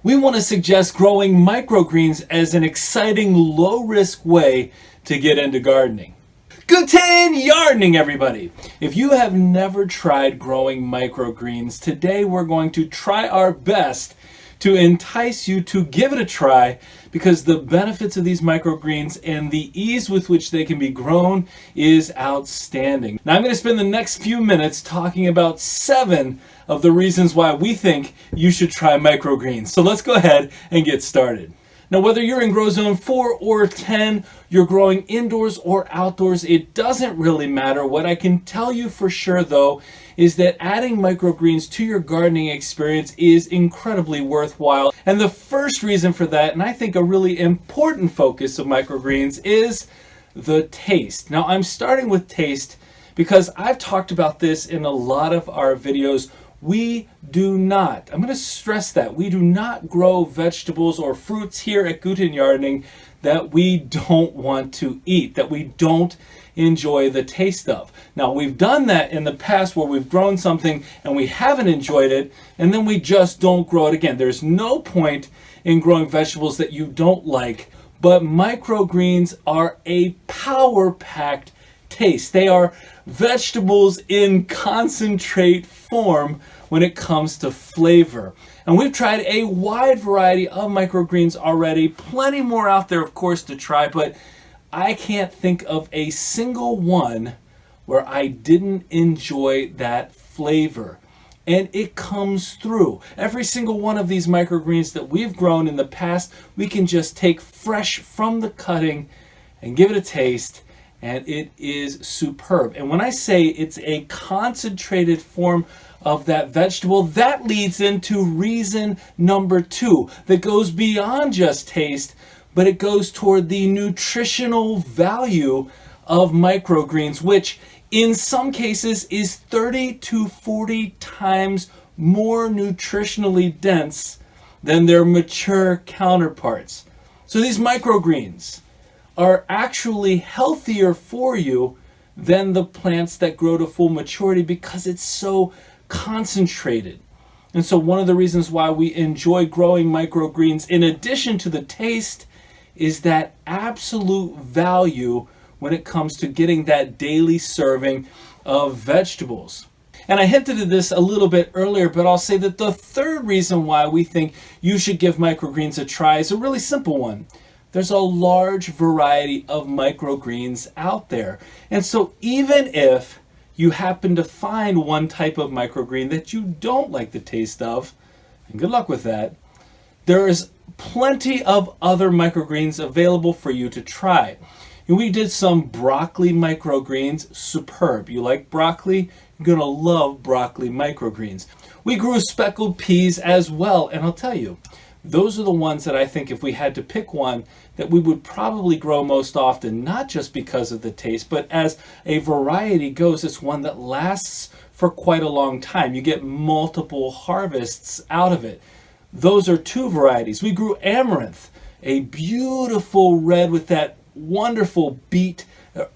we want to suggest growing microgreens as an exciting, low-risk way to get into gardening. Guten Yardening, everybody! If you have never tried growing microgreens, today we're going to try our best to entice you to give it a try, because the benefits of these microgreens and the ease with which they can be grown is outstanding. Now I'm going to spend the next few minutes talking about 7 of the reasons why we think you should try microgreens. So let's go ahead and get started. Now, whether you're in grow zone 4 or 10, you're growing indoors or outdoors, it doesn't really matter. What I can tell you for sure, though, is that adding microgreens to your gardening experience is incredibly worthwhile. And the first reason for that, and I think a really important focus of microgreens, is the taste. Now, I'm starting with taste because I've talked about this in a lot of our videos. We do not, I'm going to stress that, we do not grow vegetables or fruits here at Guten Yardening that we don't want to eat, that we don't enjoy the taste of. Now, we've done that in the past where we've grown something and we haven't enjoyed it, and then we just don't grow it again. There's no point in growing vegetables that you don't like, but microgreens are a power-packed taste. They are vegetables in concentrate form when it comes to flavor. And we've tried a wide variety of microgreens already, plenty more out there, of course, to try, but I can't think of a single one where I didn't enjoy that flavor. And it comes through. Every single one of these microgreens that we've grown in the past, we can just take fresh from the cutting and give it a taste, and it is superb. And when I say it's a concentrated form of that vegetable, that leads into reason number 2 that goes beyond just taste, but it goes toward the nutritional value of microgreens, which in some cases is 30 to 40 times more nutritionally dense than their mature counterparts. So these microgreens are actually healthier for you than the plants that grow to full maturity because it's so concentrated. And so one of the reasons why we enjoy growing microgreens, in addition to the taste, is that absolute value when it comes to getting that daily serving of vegetables. And I hinted at this a little bit earlier, but I'll say that the third reason why we think you should give microgreens a try is a really simple one. There's a large variety of microgreens out there. And so even if you happen to find one type of microgreen that you don't like the taste of, and good luck with that, there is plenty of other microgreens available for you to try. And we did some broccoli microgreens, superb. You like broccoli? You're gonna love broccoli microgreens. We grew speckled peas as well, and I'll tell you, those are the ones that I think if we had to pick one that we would probably grow most often, not just because of the taste, but as a variety goes, it's one that lasts for quite a long time. You get multiple harvests out of it. Those are 2 varieties. We grew amaranth, a beautiful red with that wonderful beet,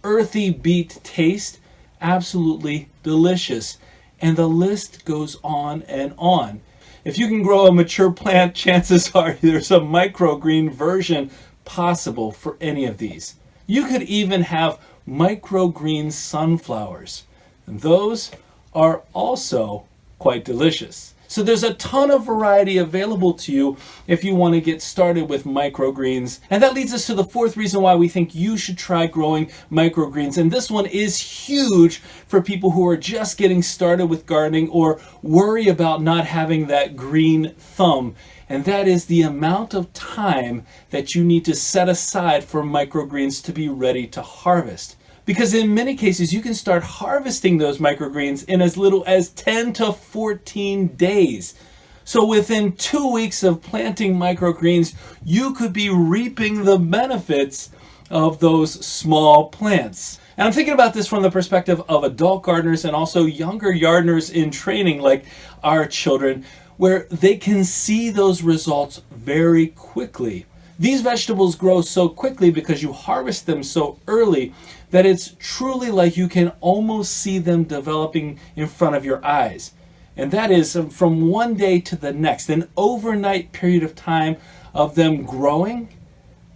earthy beet taste, absolutely delicious. And the list goes on and on. If you can grow a mature plant, chances are there's a microgreen version possible for any of these. You could even have microgreen sunflowers. And those are also quite delicious. So there's a ton of variety available to you if you want to get started with microgreens. And that leads us to the 4th reason why we think you should try growing microgreens. And this one is huge for people who are just getting started with gardening or worry about not having that green thumb. And that is the amount of time that you need to set aside for microgreens to be ready to harvest. Because in many cases, you can start harvesting those microgreens in as little as 10 to 14 days. So within 2 weeks of planting microgreens, you could be reaping the benefits of those small plants. And I'm thinking about this from the perspective of adult gardeners and also younger gardeners in training like our children, where they can see those results very quickly. These vegetables grow so quickly because you harvest them so early that it's truly like you can almost see them developing in front of your eyes. And that is from one day to the next. An overnight period of time of them growing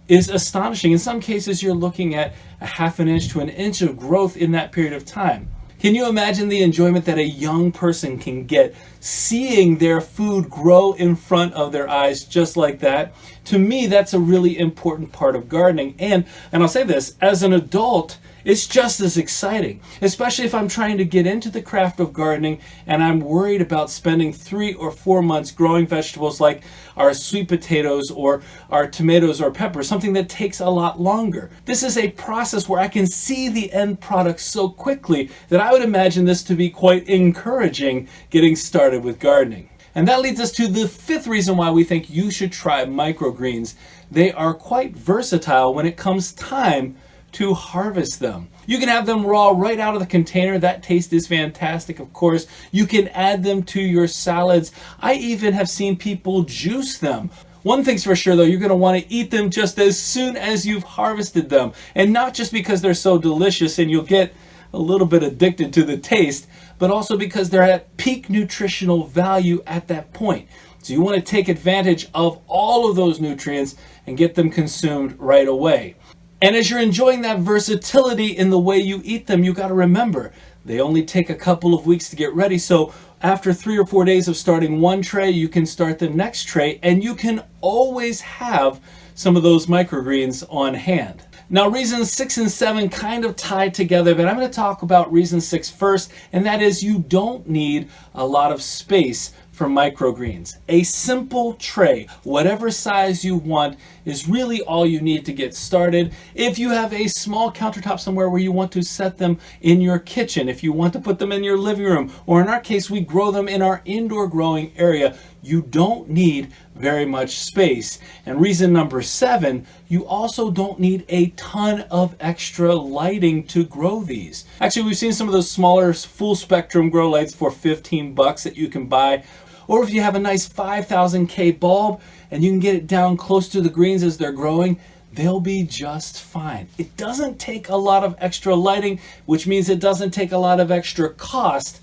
is astonishing. In some cases, you're looking at a half an inch to an inch of growth in that period of time. Can you imagine the enjoyment that a young person can get seeing their food grow in front of their eyes just like that? To me, that's a really important part of gardening. And I'll say this, as an adult, it's just as exciting, especially if I'm trying to get into the craft of gardening and I'm worried about spending 3 or 4 months growing vegetables like our sweet potatoes or our tomatoes or peppers, something that takes a lot longer. This is a process where I can see the end product so quickly that I would imagine this to be quite encouraging getting started with gardening. And that leads us to the 5th reason why we think you should try microgreens. They are quite versatile when it comes time to harvest them. You can have them raw right out of the container. That taste is fantastic, of course. You can add them to your salads. I even have seen people juice them. One thing's for sure though, you're going to want to eat them just as soon as you've harvested them. And not just because they're so delicious and you'll get a little bit addicted to the taste, but also because they're at peak nutritional value at that point. So you want to take advantage of all of those nutrients and get them consumed right away. And as you're enjoying that versatility in the way you eat them, you got to remember, they only take a couple of weeks to get ready. So after 3 or 4 days of starting one tray, you can start the next tray, and you can always have some of those microgreens on hand. Now, reasons 6 and 7 kind of tie together, but I'm going to talk about reason 6 first, and that is you don't need a lot of space for microgreens. A simple tray, whatever size you want, is really all you need to get started. If you have a small countertop somewhere where you want to set them in your kitchen, if you want to put them in your living room, or in our case, we grow them in our indoor growing area, you don't need very much space. And reason number 7, you also don't need a ton of extra lighting to grow these. Actually, we've seen some of those smaller full spectrum grow lights for $15 that you can buy. Or if you have a nice 5000K bulb and you can get it down close to the greens as they're growing, they'll be just fine. It doesn't take a lot of extra lighting, which means it doesn't take a lot of extra cost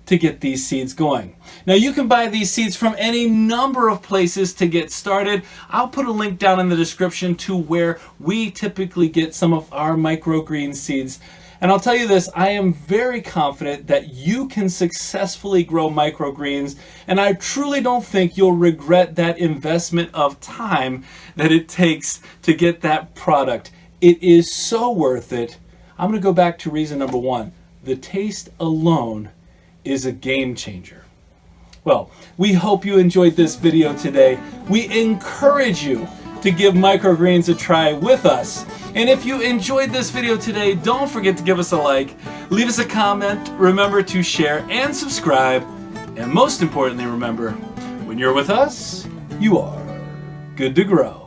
to get these seeds going. Now you can buy these seeds from any number of places to get started. I'll put a link down in the description to where we typically get some of our microgreen seeds. And I'll tell you this, I am very confident that you can successfully grow microgreens, and I truly don't think you'll regret that investment of time that it takes to get that product. It is so worth it. I'm going to go back to reason number 1. The taste alone is a game changer. Well, we hope you enjoyed this video today. We encourage you to give microgreens a try with us. And if you enjoyed this video today, don't forget to give us a like, leave us a comment, remember to share and subscribe, and most importantly, remember, when you're with us, you are good to grow.